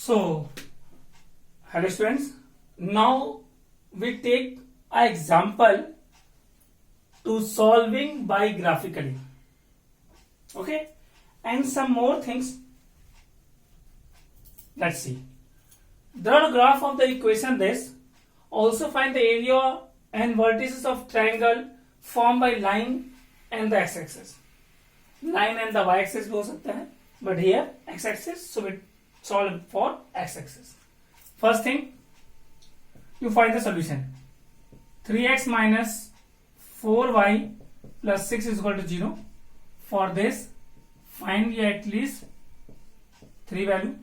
So, hello students. Now we take an example to solving by graphically. Okay, and some more things. Let's see. Draw a graph of the equation this. Also find the area and vertices of triangle formed by line and the x-axis. Line and the y-axis भी हो सकता है, but here x-axis, so we solve for x-axis. First thing, you find the solution. 3x minus 4y plus 6 is equal to 0. For this, find at least 3 value.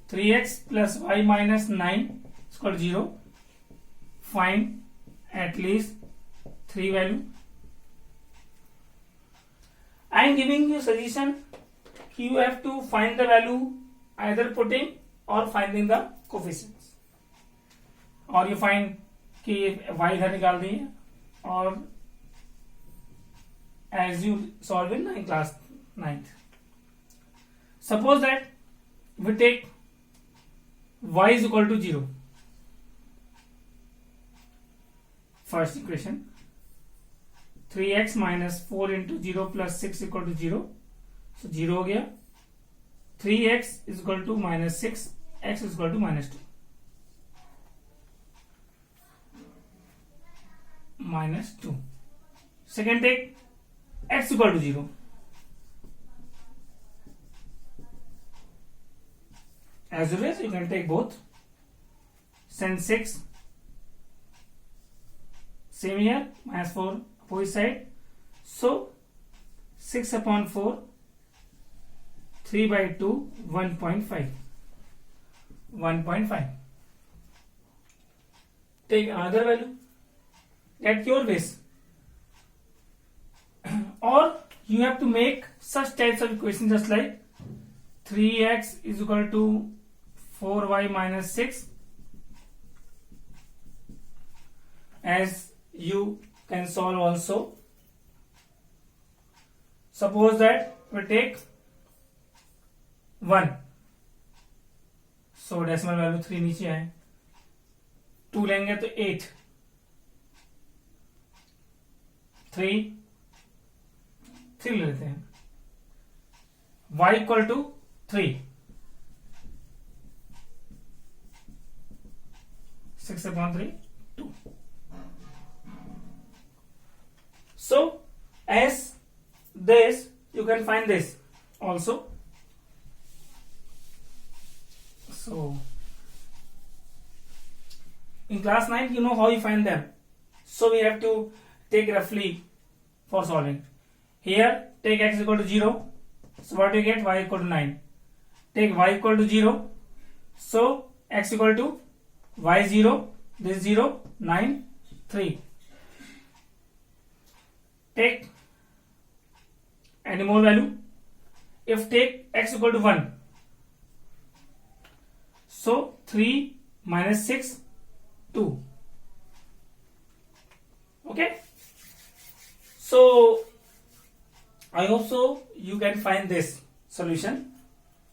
3x plus y minus 9 is equal to 0. Find at least 3 value. I am giving you suggestion. You have to find the value either putting or finding the coefficients. और you find कि y इधर निकाल दिए और as you solve in class 9th. Suppose that we take y is equal to 0. First equation. 3x minus 4 into 0 plus 6 equal to 0. So 0 हो गया. 3x is equal to minus 6. X is equal to minus 2. Minus 2. Second take x equal to 0. As always, you can take both. Sin 6. Same here. Minus 4. Opposite side. So 6 upon 4. 3 by 2. 1.5. 1.5. Take another value. Get your base. Or you have to make such types of equations just like 3x is equal to 4y minus 6, as you can solve also. Suppose that we take 1, so decimal value 3 नीचे आए, 2 लेंगे तो 8, 3 ले लेते हैं, y equal to 3, 6 upon 3, 2. So as this you can find this also. So in class 9 you know how you find them, so we have to take roughly for solving. Here take x equal to 0, so what do you get? Y equal to 9. Take y equal to 0, so x equal to y 0, this 0, 9, 3. Take any more value. If take x equal to 1, so 3 minus 6, 2. Okay. So I hope so you can find this solution.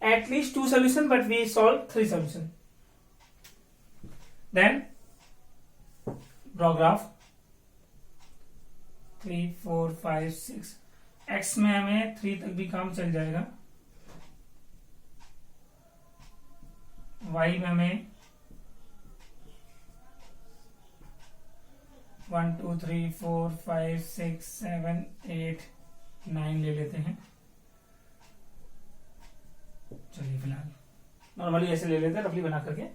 At least 2 solutions, but we solve 3 solutions. Then draw graph. 3, 4, 5, 6. x में हमें 3 तक भी काम चल जाएगा. y में हमें 1, 2, 3, 4, 5, 6, 7, 8, 9 ले लेते हैं. चलिए फिलहाल नॉर्मली ऐसे ले लेते हैं रफली बना करके.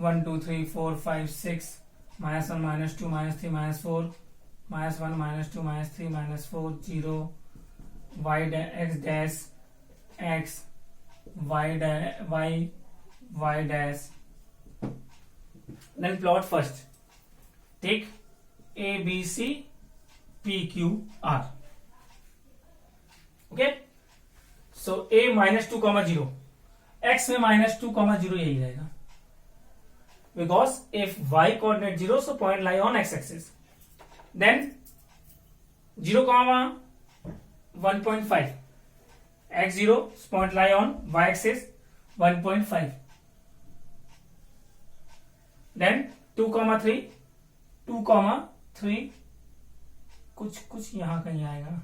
1, 2, 3, 4, 5, 6, minus 1, minus 2, minus 3, minus 4, minus 1, minus 2, minus 3, minus 4, 0, x dash, x, y dash. Then plot first. Take A, B, C, P, Q, R. Okay. So A minus 2, 0. X में minus 2, 0 यही रहेगा. Because if y coordinate 0, so point lie on x-axis. Then 0, 1.5. x0 point lie on y-axis 1.5. Then 2,3 कुछ यहाँ कहीं आएगा,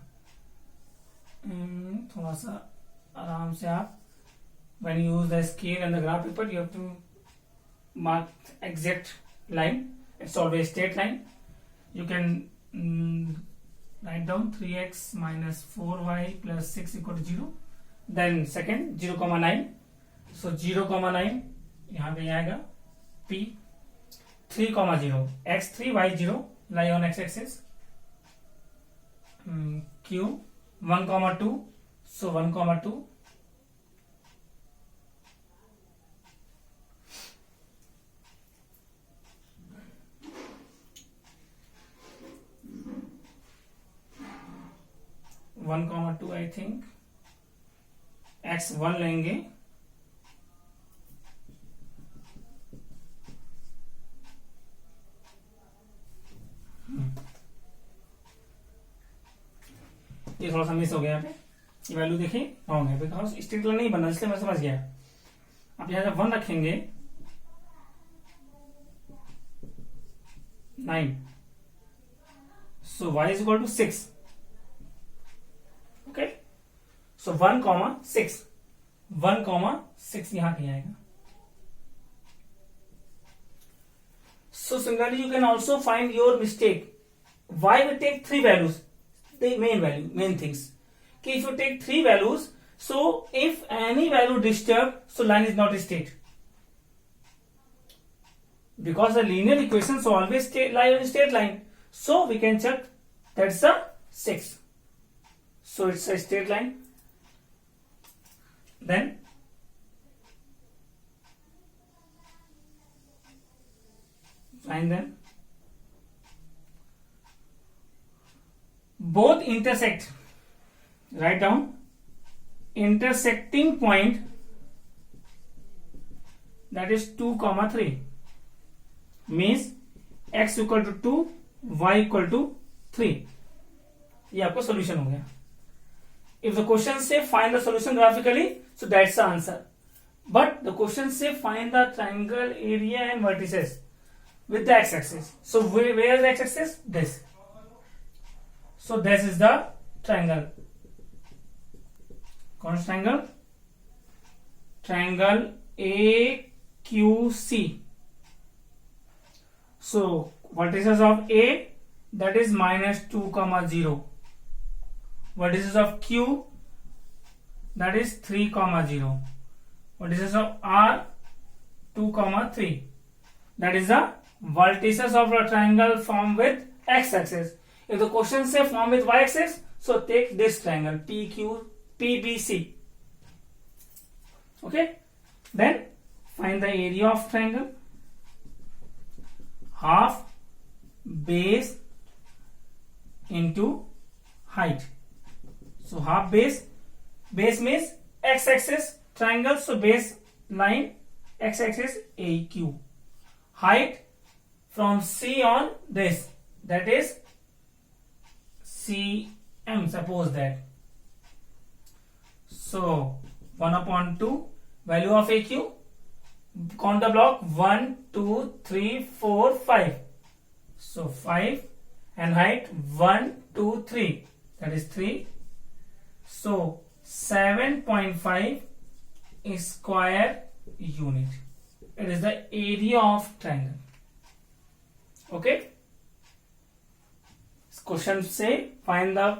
थोड़ा सा आराम से आप, when you use the scale and the graph paper you have to mark exact line. It's always straight line. You can write down 3x minus 4y plus 6 equal to 0. Then second 0,9. So 0,9 यहाँ पे आएगा p. 3,0 x3 y0 lie on x-axis. q 1,2. So 1,2. (1,2) I think x1 लेंगे, ये थोड़ा सा miss हो गया यहाँ पे, ये वैल्यू देखिए रॉन्ग है बिकॉज स्ट्रिक्ट लाइन नहीं बना, इसलिए मैं समझ गया. अब यहाँ जब 1 रखेंगे 9, so y is equal to 6. Okay, so 1,6 यहाँ पे आएगा. So similarly you can also find your mistake. Y will take 3 values, the main things. Okay, if you take 3 values, so if any value disturbed, so line is not straight. Because the linear equations always lie on a straight line. So we can check that's a 6. So it's a straight line. Then find them. Both intersect. Write down intersecting point, that is 2,3, means x equal to 2, y equal to 3. ये आपका solution हो गया. If the question say find the solution graphically, so that's the answer. But the question say find the triangle area and vertices with the x-axis. So where is the x-axis? This. So this is the triangle. कौन सा triangle? Triangle AQC. So vertices of A, that is minus 2,0. Vertices of Q, that is 3,0. Vertices of R, 2,3. That is the vertices of a triangle formed with x-axis. If the question say formed with y-axis, so take this triangle PBC. Okay. Then find the area of triangle. Half base into height. So half base means x-axis triangle, so base line x-axis AQ. Height from C on this, that is CM, suppose that. So 1/2 value of AQ, count the block 1, 2, 3, 4, 5. So 5 and height 1, 2, 3, that is 3. So 7.5 square unit. It is the area of triangle. Okay. This question say find the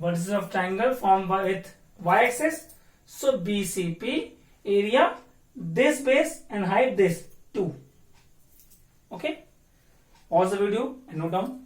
vertices of triangle formed with y-axis. So BCP area, this base and height this 2. Okay. Pause the video and note down.